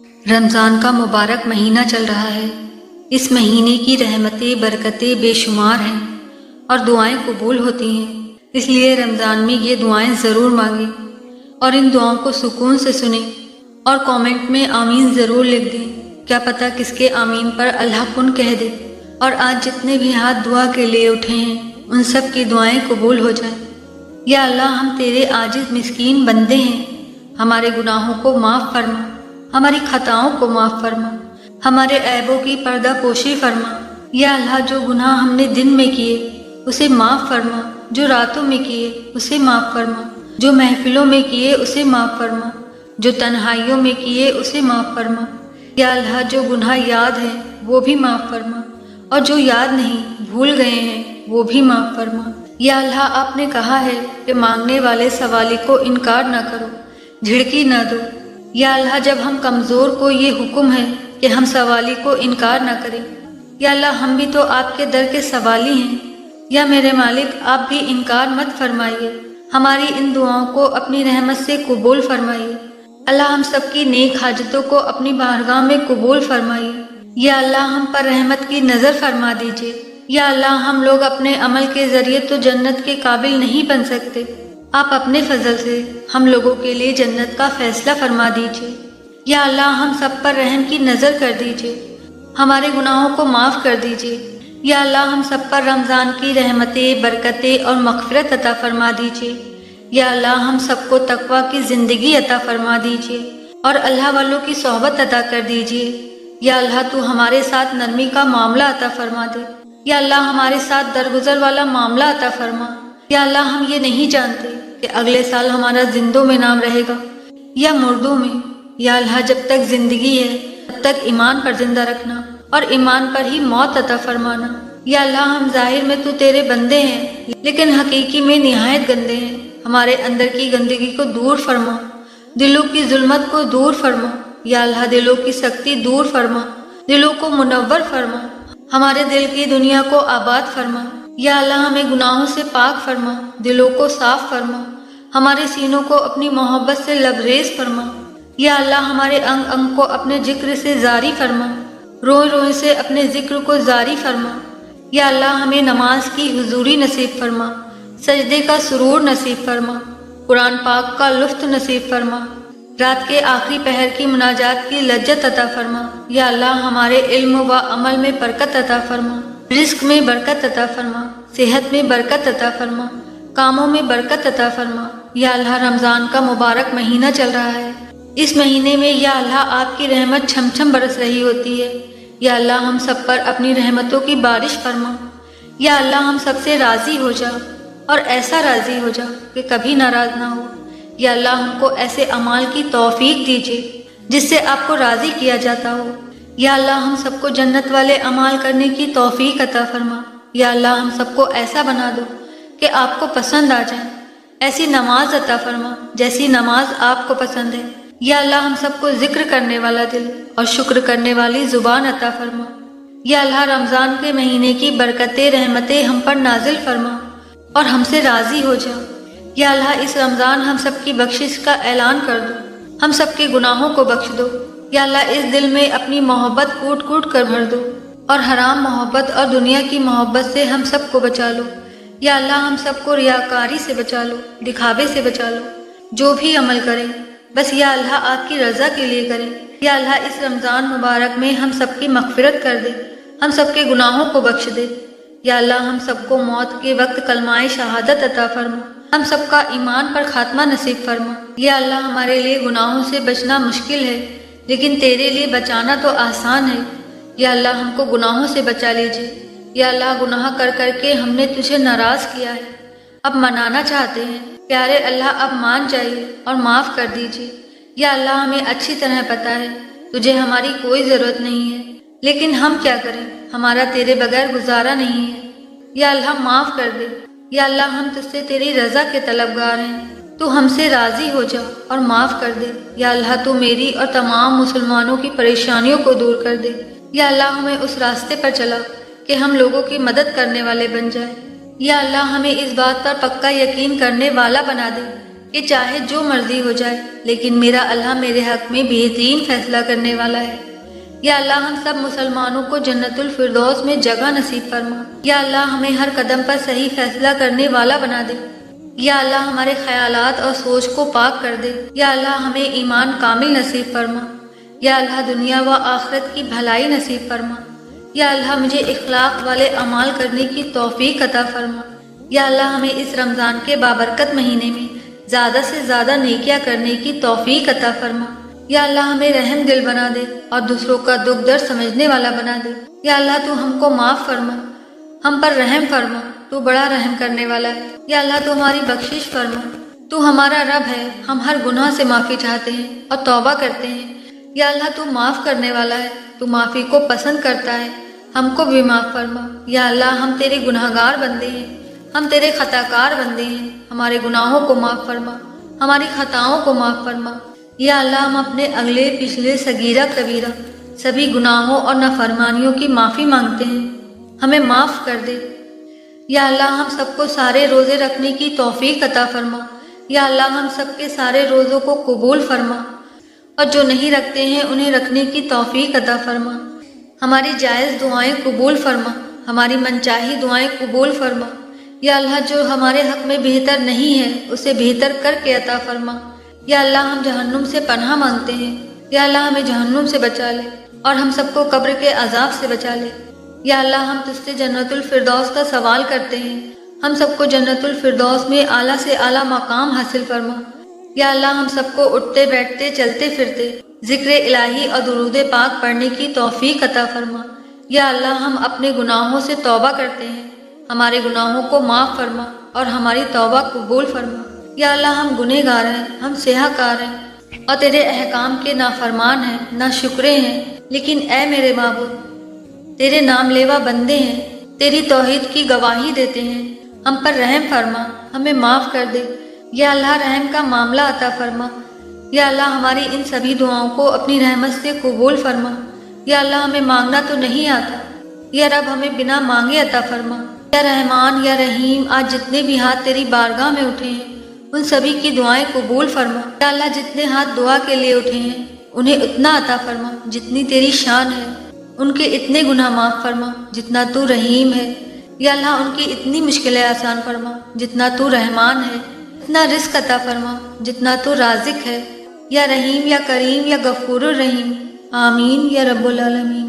رمضان کا مبارک مہینہ چل رہا ہے۔ اس مہینے کی رحمتیں برکتیں بے شمار ہیں اور دعائیں قبول ہوتی ہیں۔ اس لیے رمضان میں یہ دعائیں ضرور مانگیں اور ان دعاؤں کو سکون سے سنیں اور کامنٹ میں آمین ضرور لکھ دیں۔ کیا پتہ کس کے آمین پر اللہ کن کہہ دے۔ اور آج جتنے بھی ہاتھ دعا کے لیے اٹھے ہیں ان سب کی دعائیں قبول ہو جائیں۔ یا اللہ، ہم تیرے عاجز مسکین بندے ہیں، ہمارے گناہوں کو معاف فرما، ہماری خطاؤں کو معاف فرما، ہمارے عیبوں کی پردہ پوشی فرما۔ یا اللہ، جو گناہ ہم نے دن میں کیے اسے معاف فرما، جو راتوں میں کیے اسے معاف فرما، جو محفلوں میں کیے اسے معاف فرما، جو تنہائیوں میں کیے اسے معاف فرما۔ یا اللہ، جو گناہ یاد ہیں وہ بھی معاف فرما، اور جو یاد نہیں بھول گئے ہیں وہ بھی معاف فرما۔ یا اللہ، آپ نے کہا ہے کہ مانگنے والے سوالی کو انکار نہ کرو، جھڑکی نہ دو۔ یا اللہ، جب ہم کمزور کو یہ حکم ہے کہ ہم سوالی کو انکار نہ کریں۔ یا اللہ، ہم بھی تو آپ کے در کے سوالی ہیں۔ یا میرے مالک، آپ بھی انکار مت فرمائیے، ہماری ان دعاؤں کو اپنی رحمت سے قبول فرمائیے۔ اللہ، ہم سب کی نیک حاجتوں کو اپنی بارگاہ میں قبول فرمائیے۔ یا اللہ، ہم پر رحمت کی نظر فرما دیجیے۔ یا اللہ، ہم لوگ اپنے عمل کے ذریعے تو جنت کے قابل نہیں بن سکتے، آپ اپنے فضل سے ہم لوگوں کے لیے جنت کا فیصلہ فرما دیجیے۔ یا اللہ، ہم سب پر رحم کی نظر کر دیجیے، ہمارے گناہوں کو معاف کر دیجیے۔ یا اللہ، ہم سب پر رمضان کی رحمتیں برکتیں اور مغفرت عطا فرما دیجیے۔ یا اللہ، ہم سب کو تقویٰ کی زندگی عطا فرما دیجیے اور اللہ والوں کی صحبت عطا کر دیجیے۔ یا اللہ، تو ہمارے ساتھ نرمی کا معاملہ عطا فرما دے۔ یا اللہ، ہمارے ساتھ درگزر والا معاملہ عطا فرما۔ یا اللہ، ہم یہ نہیں جانتے کہ اگلے سال ہمارا زندوں میں نام رہے گا یا مردوں میں۔ یا اللہ، جب تک زندگی ہے تب تک ایمان پر زندہ رکھنا اور ایمان پر ہی موت عطا فرمانا۔ یا اللہ، ہم ظاہر میں تو تیرے بندے ہیں لیکن حقیقی میں نہایت گندے ہیں، ہمارے اندر کی گندگی کو دور فرما، دلوں کی ظلمت کو دور فرما۔ یا اللہ، دلوں کی سختی دور فرما، دلوں کو منور فرما، ہمارے دل کی دنیا کو آباد فرما۔ یا اللہ، ہمیں گناہوں سے پاک فرما، دلوں کو صاف فرما، ہمارے سینوں کو اپنی محبت سے لبریز فرما۔ یا اللہ، ہمارے انگ انگ کو اپنے ذکر سے جاری فرما، روئے روئے سے اپنے ذکر کو جاری فرما۔ یا اللہ، ہمیں نماز کی حضوری نصیب فرما، سجدے کا سرور نصیب فرما، قرآن پاک کا لطف نصیب فرما، رات کے آخری پہر کی مناجات کی لذت عطا فرما۔ یا اللہ، ہمارے علم و عمل میں برکت عطا فرما، رزق میں برکت عطا فرما، صحت میں برکت عطا فرما، کاموں میں برکت عطا فرما۔ یا اللہ، رمضان کا مبارک مہینہ چل رہا ہے، اس مہینے میں یا اللہ آپ کی رحمت چھم چھم برس رہی ہوتی ہے۔ یا اللہ، ہم سب پر اپنی رحمتوں کی بارش فرما۔ یا اللہ، ہم سب سے راضی ہو جا اور ایسا راضی ہو جا کہ کبھی ناراض نہ ہو۔ یا اللہ، ہم کو ایسے اعمال کی توفیق دیجیے جس سے آپ کو راضی کیا جاتا ہو۔ یا اللہ، ہم سب کو جنت والے اعمال کرنے کی توفیق عطا فرما۔ یا اللہ، ہم سب کو ایسا بنا دو کہ آپ کو پسند آ جائیں، ایسی نماز عطا فرما جیسی نماز آپ کو پسند ہے۔ یا اللہ، ہم سب کو ذکر کرنے والا دل اور شکر کرنے والی زبان عطا فرما۔ یا اللہ، رمضان کے مہینے کی برکتیں رحمتیں ہم پر نازل فرما اور ہم سے راضی ہو جا۔ یا اللہ، اس رمضان ہم سب کی بخشش کا اعلان کر دو، ہم سب کے گناہوں کو بخش دو۔ یا اللہ، اس دل میں اپنی محبت کوٹ کوٹ کر بھر دو اور حرام محبت اور دنیا کی محبت سے ہم سب کو بچا لو۔ یا اللہ، ہم سب کو ریاکاری سے بچا لو، دکھاوے سے بچا لو۔ جو بھی عمل کریں بس یا اللہ آپ کی رضا کے لیے کریں۔ یا اللہ، اس رمضان مبارک میں ہم سب کی مغفرت کر دے، ہم سب کے گناہوں کو بخش دے۔ یا اللہ، ہم سب کو موت کے وقت کلمہ شہادت عطا فرما، ہم سب کا ایمان پر خاتمہ نصیب فرما۔ یا اللہ، ہمارے لیے گناہوں سے بچنا مشکل ہے لیکن تیرے لیے بچانا تو آسان ہے۔ یا اللہ، ہم کو گناہوں سے بچا لیجیے۔ یا اللہ، گناہ کر کر کے ہم نے تجھے ناراض کیا ہے، اب منانا چاہتے ہیں، پیارے اللہ اب مان جائیے اور معاف کر دیجیے۔ یا اللہ، ہمیں اچھی طرح پتہ ہے تجھے ہماری کوئی ضرورت نہیں ہے، لیکن ہم کیا کریں، ہمارا تیرے بغیر گزارا نہیں ہے۔ یا اللہ، معاف کر دے۔ یا اللہ، ہم تجھ سے تیری رضا کے طلبگار ہیں، تو ہم سے راضی ہو جا اور معاف کر دے۔ یا اللہ، تو میری اور تمام مسلمانوں کی پریشانیوں کو دور کر دے۔ یا اللہ، ہمیں اس راستے پر چلا کہ ہم لوگوں کی مدد کرنے والے بن جائیں۔ یا اللہ، ہمیں اس بات پر پکا یقین کرنے والا بنا دے کہ چاہے جو مرضی ہو جائے لیکن میرا اللہ میرے حق میں بہترین فیصلہ کرنے والا ہے۔ یا اللہ ہم سب مسلمانوں کو جنت الفردوس میں جگہ نصیب فرما۔ یا اللہ ہمیں ہر قدم پر صحیح فیصلہ کرنے والا بنا دے۔ یا اللہ ہمارے خیالات اور سوچ کو پاک کر دے۔ یا اللہ ہمیں ایمان کامل نصیب فرما۔ یا اللہ دنیا و آخرت کی بھلائی نصیب فرما۔ یا اللہ مجھے اخلاق والے اعمال کرنے کی توفیق عطا فرما۔ یا اللہ ہمیں اس رمضان کے بابرکت مہینے میں زیادہ سے زیادہ نیکیاں کرنے کی توفیق عطا فرما۔ یا اللہ ہمیں رحم دل بنا دے اور دوسروں کا دکھ درد سمجھنے والا بنا دے۔ یا اللہ تو ہم کو معاف فرما، ہم پر رحم فرما، تو بڑا رحم کرنے والا ہے۔ یا اللہ تو ہماری بخشش فرما، تو ہمارا رب ہے، ہم ہر گناہ سے معافی چاہتے ہیں اور توبہ کرتے ہیں۔ یا اللہ تو معاف کرنے والا ہے، تو معافی کو پسند کرتا ہے، ہم کو بھی معاف فرما۔ یا اللہ ہم تیرے گناہگار بندے ہیں، ہم تیرے خطا کار بندے ہیں، ہمارے گناہوں کو معاف فرما، ہماری خطاؤں کو معاف فرما۔ یا اللہ ہم اپنے اگلے پچھلے صغیرہ کبیرہ سبھی گناہوں اور نافرمانیوں کی معافی مانگتے ہیں، ہمیں معاف کر دے۔ یا اللہ ہم سب کو سارے روزے رکھنے کی توفیق عطا فرما۔ یا اللہ ہم سب کے سارے روزوں کو قبول فرما، اور جو نہیں رکھتے ہیں انہیں رکھنے کی توفیق عطا فرما۔ ہماری جائز دعائیں قبول فرما، ہماری منچاہی دعائیں قبول فرما۔ یا اللہ جو ہمارے حق میں بہتر نہیں ہے اسے بہتر کر کے عطا فرما۔ یا اللہ ہم جہنم سے پناہ مانگتے ہیں، یا اللہ ہمیں جہنم سے بچا لے اور ہم سب کو قبر کے عذاب سے بچا لے۔ یا اللہ ہم تجھ سے جنت الفردوس کا سوال کرتے ہیں، ہم سب کو جنت الفردوس میں اعلیٰ سے اعلیٰ مقام حاصل فرما۔ یا اللہ ہم سب کو اٹھتے بیٹھتے چلتے پھرتے ذکر الہی اور درود پاک پڑھنے کی توفیق عطا فرما۔ یا اللہ ہم اپنے گناہوں سے توبہ کرتے ہیں، ہمارے گناہوں کو معاف فرما اور ہماری توبہ قبول فرما۔ یا اللہ ہم گنہگار ہیں، ہم سیاہ کار ہیں اور تیرے احکام کے نافرمان ہیں، ناشکرے ہیں، لیکن اے میرے معبود تیرے نام لیوا بندے ہیں، تیری توحید کی گواہی دیتے ہیں، ہم پر رحم فرما، ہمیں معاف کر دے۔ یا اللہ رحم کا معاملہ عطا فرما۔ یا اللہ ہماری ان سبھی دعاؤں کو اپنی رحمت سے قبول فرما۔ یا اللہ ہمیں مانگنا تو نہیں آتا، یا رب ہمیں بنا مانگے عطا فرما۔ یا رحمان یا رحیم آج جتنے بھی ہاتھ تیری بارگاہ میں اٹھے ہیں ان سبھی کی دعائیں قبول فرما۔ یا اللہ جتنے ہاتھ دعا کے لیے اٹھے ہیں انہیں اتنا عطا فرما جتنی تیری شان ہے، ان کے اتنے گناہ معاف فرما جتنا تو رحیم ہے۔ یا اللہ ان کی اتنی مشکلیں آسان فرما جتنا تو رحمان ہے، اتنا رزق عطا فرما جتنا تو رازق ہے۔ یا رحیم یا کریم یا غفور الرحیم، آمین یا رب العالمین۔